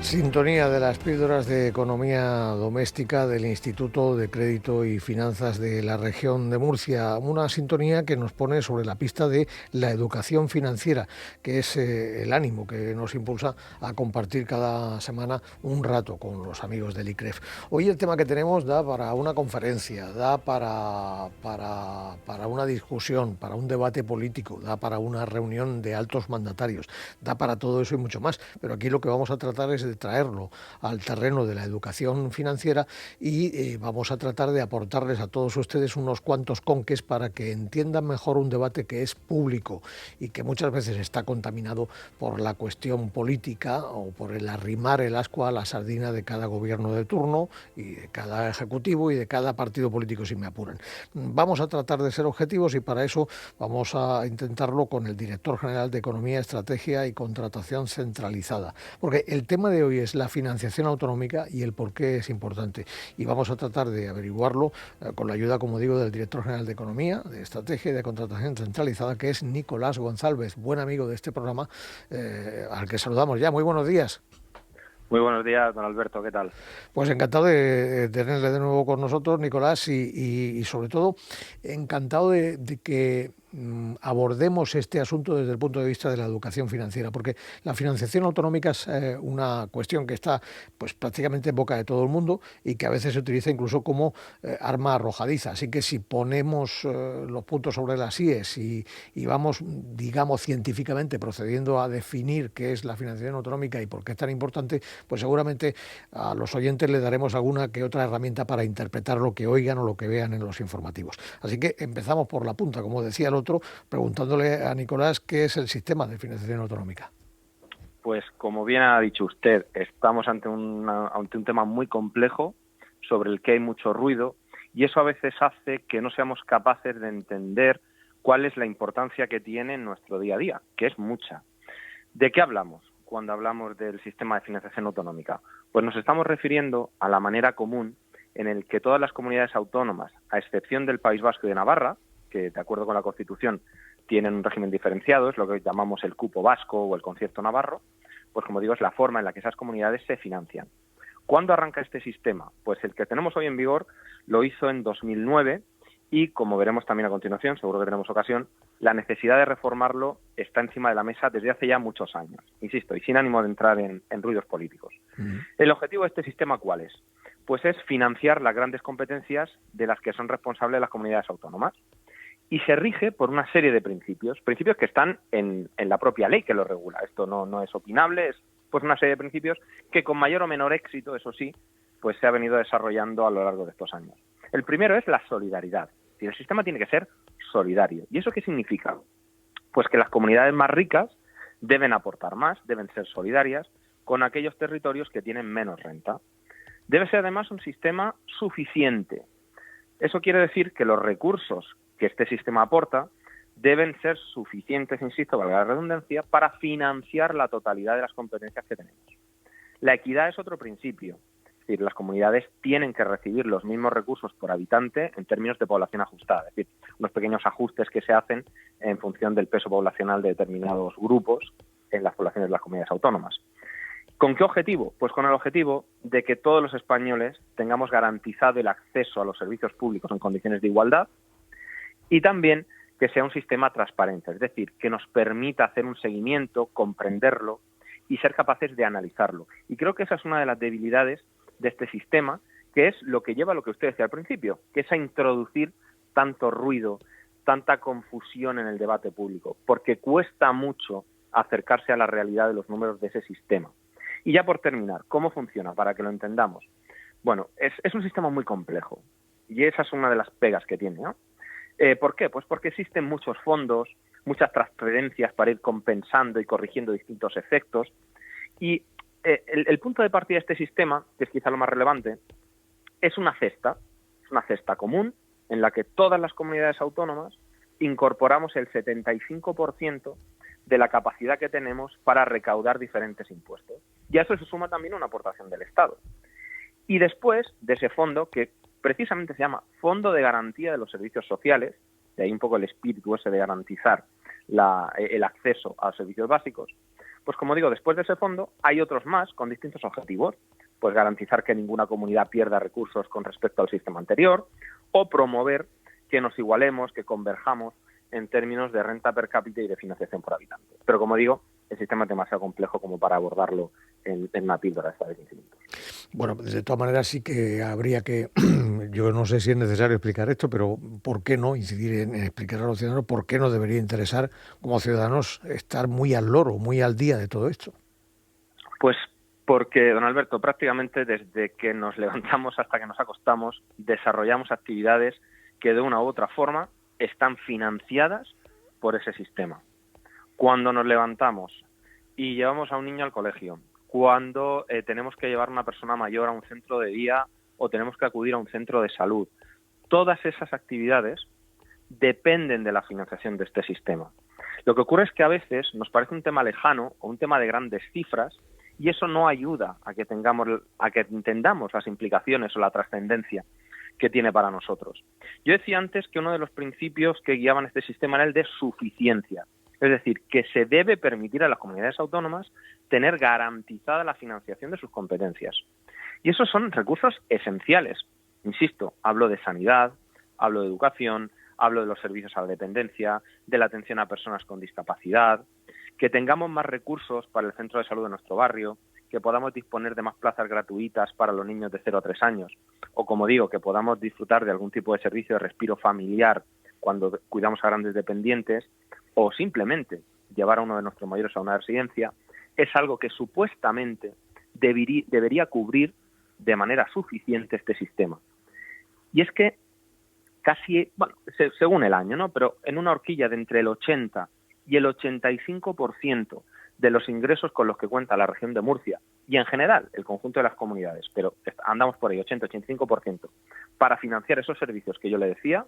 Sintonía de las píldoras de economía doméstica del Instituto de Crédito y Finanzas de la región de Murcia. Una sintonía que nos pone sobre la pista de la educación financiera, que es el ánimo que nos impulsa a compartir cada semana un rato con los amigos del ICREF. Hoy el tema que tenemos da para una conferencia, da para una discusión, para un debate político, da para una reunión de altos mandatarios, da para todo eso y mucho más. Pero aquí lo que vamos a tratar es de traerlo al terreno de la educación financiera y vamos a tratar de aportarles a todos ustedes unos cuantos conques para que entiendan mejor un debate que es público y que muchas veces está contaminado por la cuestión política o por el arrimar el ascua a la sardina de cada gobierno de turno y de cada ejecutivo y de cada partido político, si me apuran. Vamos a tratar de ser objetivos y para eso vamos a intentarlo con el director general de Economía, Estrategia y Contratación Centralizada, porque el tema de hoy es la financiación autonómica y el por qué es importante. Y vamos a tratar de averiguarlo con la ayuda, como digo, del director general de Economía, de Estrategia y de Contratación Centralizada, que es Nicolás González, buen amigo de este programa, al que saludamos ya. Muy buenos días. Muy buenos días, don Alberto, ¿qué tal? Pues encantado de tenerle de nuevo con nosotros, Nicolás, y sobre todo encantado de que abordemos este asunto desde el punto de vista de la educación financiera, porque la financiación autonómica es una cuestión que está pues prácticamente en boca de todo el mundo y que a veces se utiliza incluso como arma arrojadiza. Así que si ponemos los puntos sobre las IES y vamos, digamos, científicamente procediendo a definir qué es la financiación autonómica y por qué es tan importante, pues seguramente a los oyentes les daremos alguna que otra herramienta para interpretar lo que oigan o lo que vean en los informativos. Así que empezamos por la punta, como decía el otro, preguntándole a Nicolás qué es el sistema de financiación autonómica. Pues como bien ha dicho usted, estamos ante un tema muy complejo sobre el que hay mucho ruido y eso a veces hace que no seamos capaces de entender cuál es la importancia que tiene en nuestro día a día, que es mucha. ¿De qué hablamos cuando hablamos del sistema de financiación autonómica? Pues nos estamos refiriendo a la manera común en el que todas las comunidades autónomas, a excepción del País Vasco y de Navarra, que de acuerdo con la Constitución tienen un régimen diferenciado, es lo que llamamos el cupo vasco o el concierto navarro, pues como digo es la forma en la que esas comunidades se financian. ¿Cuándo arranca este sistema? Pues el que tenemos hoy en vigor lo hizo en 2009 y, como veremos también a continuación, seguro que tenemos ocasión, la necesidad de reformarlo está encima de la mesa desde hace ya muchos años, insisto, y sin ánimo de entrar en ruidos políticos. ¿El objetivo de este sistema cuál es? Pues es financiar las grandes competencias de las que son responsables las comunidades autónomas. Y se rige por una serie de principios que están en la propia ley que lo regula. Esto no es opinable, es pues una serie de principios que con mayor o menor éxito, eso sí, pues se ha venido desarrollando a lo largo de estos años. El primero es la solidaridad. Es decir, el sistema tiene que ser solidario. ¿Y eso qué significa? Pues que las comunidades más ricas deben aportar más, deben ser solidarias con aquellos territorios que tienen menos renta. Debe ser además un sistema suficiente. Eso quiere decir que los recursos que este sistema aporta deben ser suficientes, insisto, valga la redundancia, para financiar la totalidad de las competencias que tenemos. La equidad es otro principio. Es decir, las comunidades tienen que recibir los mismos recursos por habitante en términos de población ajustada. Es decir, unos pequeños ajustes que se hacen en función del peso poblacional de determinados grupos en las poblaciones de las comunidades autónomas. ¿Con qué objetivo? Pues con el objetivo de que todos los españoles tengamos garantizado el acceso a los servicios públicos en condiciones de igualdad y también que sea un sistema transparente, es decir, que nos permita hacer un seguimiento, comprenderlo y ser capaces de analizarlo. Y creo que esa es una de las debilidades de este sistema, que es lo que lleva a lo que usted decía al principio, que es a introducir tanto ruido, tanta confusión en el debate público, porque cuesta mucho acercarse a la realidad de los números de ese sistema. Y ya por terminar, ¿cómo funciona? Para que lo entendamos. Bueno, es un sistema muy complejo y esa es una de las pegas que tiene, ¿no? ¿Por qué? Pues porque existen muchos fondos, muchas transferencias para ir compensando y corrigiendo distintos efectos. Y el punto de partida de este sistema, que es quizá lo más relevante, es una cesta común en la que todas las comunidades autónomas incorporamos el 75% de la capacidad que tenemos para recaudar diferentes impuestos. Y a eso se suma también una aportación del Estado. Y después de ese fondo, que precisamente se llama Fondo de Garantía de los Servicios Sociales, de ahí un poco el espíritu ese de garantizar el acceso a los servicios básicos, Pues como digo, después de ese fondo hay otros más con distintos objetivos. Pues garantizar que ninguna comunidad pierda recursos con respecto al sistema anterior, o promover que nos igualemos, que converjamos en términos de renta per cápita y de financiación por habitante. Pero como digo, el sistema es demasiado complejo como para abordarlo en una píldora esta de 15 minutos. Bueno, de todas maneras sí que habría que, yo no sé si es necesario explicar esto, pero ¿por qué no incidir en explicar a los ciudadanos por qué nos debería interesar como ciudadanos estar muy al loro, muy al día de todo esto? Pues porque, don Alberto, prácticamente desde que nos levantamos hasta que nos acostamos, desarrollamos actividades que de una u otra forma están financiadas por ese sistema. Cuando nos levantamos y llevamos a un niño al colegio, cuando tenemos que llevar a una persona mayor a un centro de día o tenemos que acudir a un centro de salud, todas esas actividades dependen de la financiación de este sistema. Lo que ocurre es que a veces nos parece un tema lejano o un tema de grandes cifras y eso no ayuda a que entendamos las implicaciones o la trascendencia que tiene para nosotros. Yo decía antes que uno de los principios que guiaban este sistema era el de suficiencia. Es decir, que se debe permitir a las comunidades autónomas tener garantizada la financiación de sus competencias. Y esos son recursos esenciales. Insisto, hablo de sanidad, hablo de educación, hablo de los servicios a la dependencia, de la atención a personas con discapacidad, que tengamos más recursos para el centro de salud de nuestro barrio, que podamos disponer de más plazas gratuitas para los niños de 0 a 3 años, o como digo, que podamos disfrutar de algún tipo de servicio de respiro familiar cuando cuidamos a grandes dependientes, o simplemente llevar a uno de nuestros mayores a una residencia, es algo que supuestamente debería cubrir de manera suficiente este sistema. Y es que casi, bueno, según el año, ¿no? Pero en una horquilla de entre el 80 y el 85% de los ingresos con los que cuenta la región de Murcia y en general el conjunto de las comunidades, pero andamos por ahí 80-85%, para financiar esos servicios que yo le decía,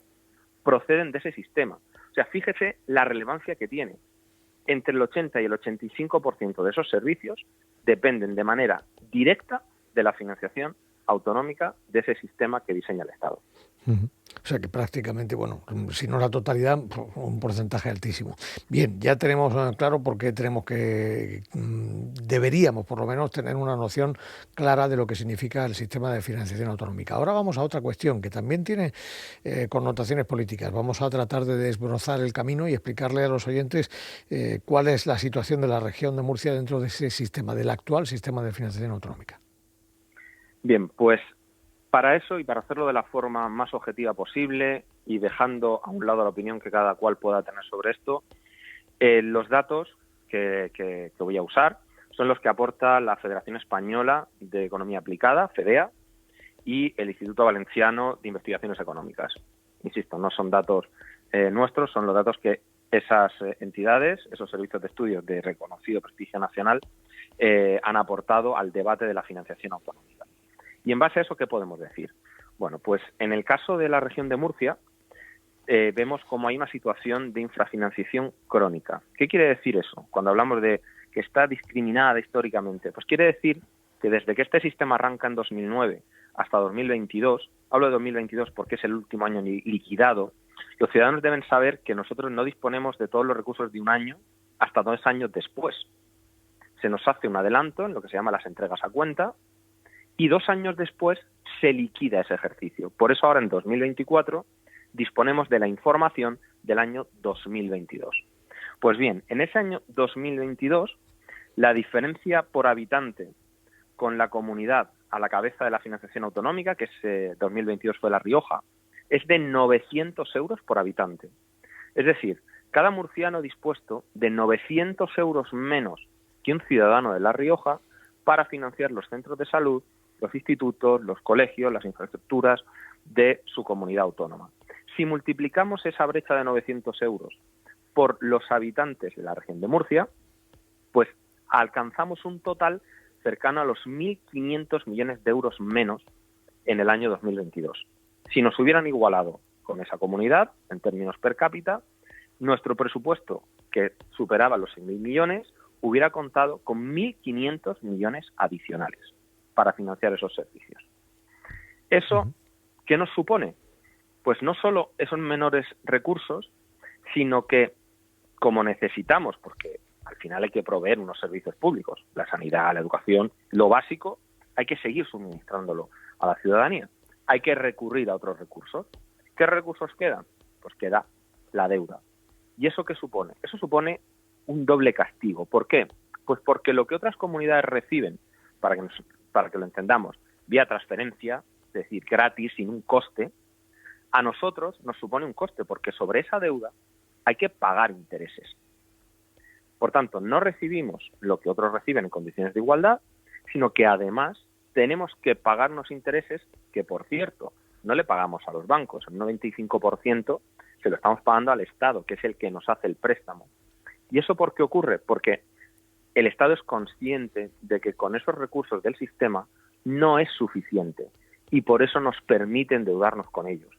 proceden de ese sistema. O sea, fíjese la relevancia que tiene. Entre el 80 y el 85% de esos servicios dependen de manera directa de la financiación autonómica de ese sistema que diseña el Estado. O sea que prácticamente, bueno, si no la totalidad, un porcentaje altísimo. Bien, ya tenemos claro por qué deberíamos por lo menos tener una noción clara de lo que significa el sistema de financiación autonómica. Ahora vamos a otra cuestión que también tiene connotaciones políticas. Vamos a tratar de desbrozar el camino y explicarle a los oyentes cuál es la situación de la región de Murcia dentro de ese sistema, del actual sistema de financiación autonómica. Bien, pues para eso y para hacerlo de la forma más objetiva posible y dejando a un lado la opinión que cada cual pueda tener sobre esto, los datos que voy a usar son los que aporta la Federación Española de Economía Aplicada, FEDEA, y el Instituto Valenciano de Investigaciones Económicas. Insisto, no son datos nuestros, son los datos que esas entidades, esos servicios de estudios de reconocido prestigio nacional, han aportado al debate de la financiación autonómica. Y en base a eso, ¿qué podemos decir? Bueno, pues en el caso de la región de Murcia, vemos como hay una situación de infrafinanciación crónica. ¿Qué quiere decir eso? Cuando hablamos de que está discriminada históricamente, pues quiere decir que desde que este sistema arranca en 2009 hasta 2022, hablo de 2022 porque es el último año liquidado, los ciudadanos deben saber que nosotros no disponemos de todos los recursos de un año hasta 2 años después. Se nos hace un adelanto en lo que se llama las entregas a cuenta, y 2 años después se liquida ese ejercicio. Por eso ahora en 2024 disponemos de la información del año 2022. Pues bien, en ese año 2022 la diferencia por habitante con la comunidad a la cabeza de la financiación autonómica, que ese 2022 fue La Rioja, es de 900 euros por habitante. Es decir, cada murciano dispuesto de 900 euros menos que un ciudadano de La Rioja para financiar los centros de salud, los institutos, los colegios, las infraestructuras de su comunidad autónoma. Si multiplicamos esa brecha de 900 euros por los habitantes de la región de Murcia, pues alcanzamos un total cercano a los 1.500 millones de euros menos en el año 2022. Si nos hubieran igualado con esa comunidad, en términos per cápita, nuestro presupuesto, que superaba los 6.000 millones, hubiera contado con 1.500 millones adicionales para financiar esos servicios. ¿Eso qué nos supone? Pues no solo esos menores recursos, sino que, como necesitamos, porque al final hay que proveer unos servicios públicos, la sanidad, la educación, lo básico, hay que seguir suministrándolo a la ciudadanía. Hay que recurrir a otros recursos. ¿Qué recursos quedan? Pues queda la deuda. ¿Y eso qué supone? Eso supone un doble castigo. ¿Por qué? Pues porque lo que otras comunidades reciben, para que lo entendamos, vía transferencia, es decir, gratis, sin un coste, a nosotros nos supone un coste, porque sobre esa deuda hay que pagar intereses. Por tanto, no recibimos lo que otros reciben en condiciones de igualdad, sino que además tenemos que pagarnos intereses que, por cierto, no le pagamos a los bancos. El 95% se lo estamos pagando al Estado, que es el que nos hace el préstamo. ¿Y eso por qué ocurre? Porque el Estado es consciente de que con esos recursos del sistema no es suficiente y por eso nos permite endeudarnos con ellos,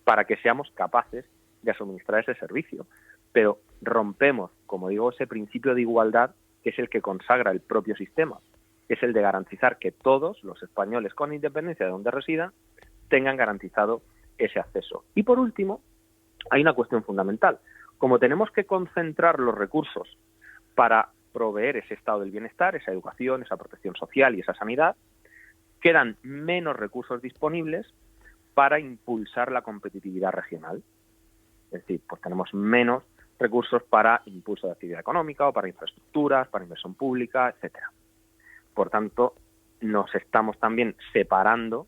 para que seamos capaces de suministrar ese servicio. Pero rompemos, como digo, ese principio de igualdad que es el que consagra el propio sistema, que es el de garantizar que todos los españoles, con independencia de donde residan, tengan garantizado ese acceso. Y por último, hay una cuestión fundamental. Como tenemos que concentrar los recursos para proveer ese estado del bienestar, esa educación, esa protección social y esa sanidad, quedan menos recursos disponibles para impulsar la competitividad regional. Es decir, pues tenemos menos recursos para impulso de actividad económica o para infraestructuras, para inversión pública, etcétera. Por tanto, nos estamos también separando,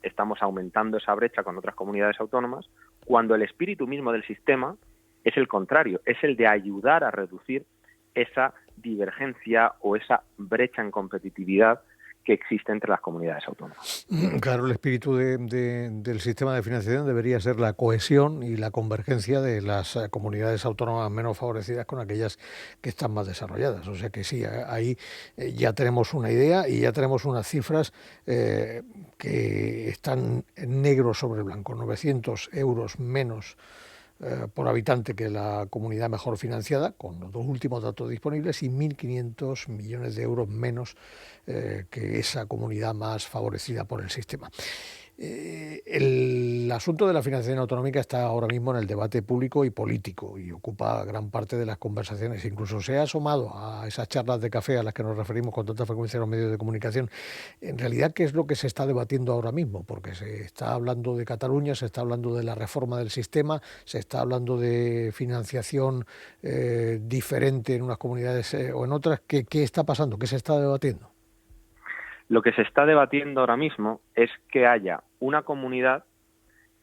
estamos aumentando esa brecha con otras comunidades autónomas, cuando el espíritu mismo del sistema es el contrario, es el de ayudar a reducir esa divergencia o esa brecha en competitividad que existe entre las comunidades autónomas. Claro, el espíritu del sistema de financiación debería ser la cohesión y la convergencia de las comunidades autónomas menos favorecidas con aquellas que están más desarrolladas. O sea que sí, ahí ya tenemos una idea y ya tenemos unas cifras que están en negro sobre blanco, 900 euros menos por habitante que la comunidad mejor financiada, con los dos últimos datos disponibles, y 1.500 millones de euros menos que esa comunidad más favorecida por el sistema. El asunto de la financiación autonómica está ahora mismo en el debate público y político y ocupa gran parte de las conversaciones. Incluso se ha asomado a esas charlas de café a las que nos referimos con tanta frecuencia en los medios de comunicación. En realidad, ¿qué es lo que se está debatiendo ahora mismo? Porque se está hablando de Cataluña, se está hablando de la reforma del sistema, se está hablando de financiación diferente en unas comunidades o en otras. ¿Qué está pasando? ¿Qué se está debatiendo? Lo que se está debatiendo ahora mismo es que haya una comunidad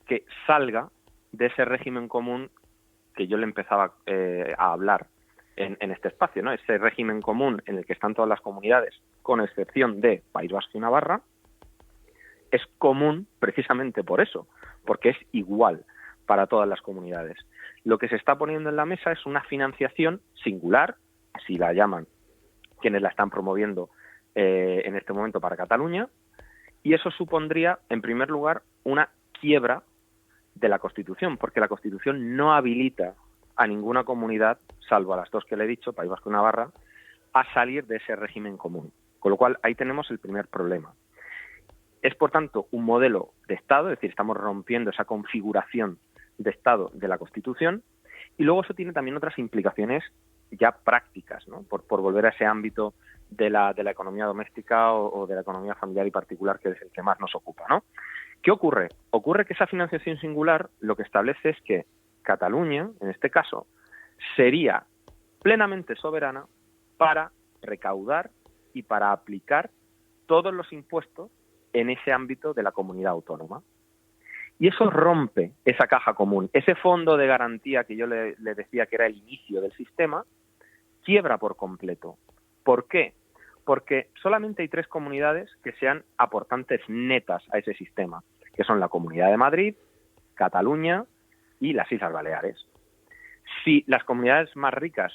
que salga de ese régimen común que yo le empezaba a hablar en este espacio, ¿no? Ese régimen común en el que están todas las comunidades, con excepción de País Vasco y Navarra, es común precisamente por eso, porque es igual para todas las comunidades. Lo que se está poniendo en la mesa es una financiación singular, así la llaman quienes la están promoviendo en este momento para Cataluña, y eso supondría, en primer lugar, una quiebra de la Constitución, porque la Constitución no habilita a ninguna comunidad, salvo a las dos que le he dicho, País Vasco y Navarra, a salir de ese régimen común. Con lo cual, ahí tenemos el primer problema. Es, por tanto, un modelo de Estado, es decir, estamos rompiendo esa configuración de Estado de la Constitución, y luego eso tiene también otras implicaciones ya prácticas, ¿no? Por volver a ese ámbito de la economía doméstica o de la economía familiar y particular, que es el que más nos ocupa, ¿no? ¿Qué ocurre? Ocurre que esa financiación singular lo que establece es que Cataluña, en este caso, sería plenamente soberana para recaudar y para aplicar todos los impuestos en ese ámbito de la comunidad autónoma. Y eso rompe esa caja común. Ese fondo de garantía que yo le decía que era el inicio del sistema, quiebra por completo. ¿Por qué? Porque solamente hay 3 comunidades que sean aportantes netas a ese sistema, que son la Comunidad de Madrid, Cataluña y las Islas Baleares. Si las comunidades más ricas,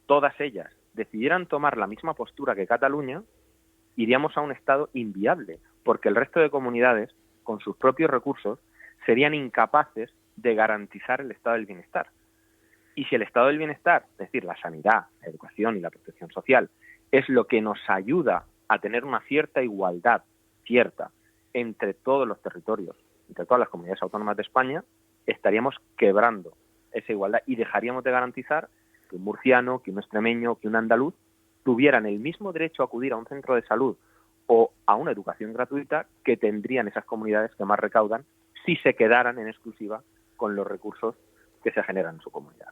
todas ellas, decidieran tomar la misma postura que Cataluña, iríamos a un estado inviable, porque el resto de comunidades, con sus propios recursos, serían incapaces de garantizar el estado del bienestar. Y si el estado del bienestar, es decir, la sanidad, la educación y la protección social, es lo que nos ayuda a tener una cierta igualdad, cierta, entre todos los territorios, entre todas las comunidades autónomas de España, estaríamos quebrando esa igualdad y dejaríamos de garantizar que un murciano, que un extremeño, que un andaluz tuvieran el mismo derecho a acudir a un centro de salud o a una educación gratuita que tendrían esas comunidades que más recaudan si se quedaran en exclusiva con los recursos que se generan en su comunidad.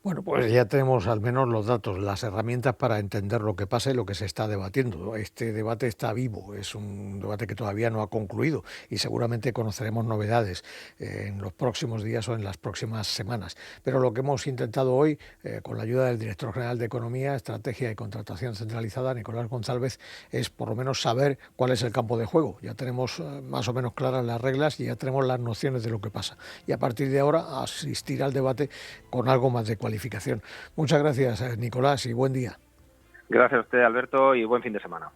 Bueno, pues ya tenemos al menos los datos, las herramientas para entender lo que pasa y lo que se está debatiendo. Este debate está vivo, es un debate que todavía no ha concluido y seguramente conoceremos novedades en los próximos días o en las próximas semanas. Pero lo que hemos intentado hoy, con la ayuda del director general de Economía, Estrategia y Contratación Centralizada, Nicolás González, es por lo menos saber cuál es el campo de juego. Ya tenemos más o menos claras las reglas y ya tenemos las nociones de lo que pasa. Y a partir de ahora asistir al debate con algo más de cualificación. Muchas gracias, Nicolás, y buen día. Gracias a usted, Alberto, y buen fin de semana.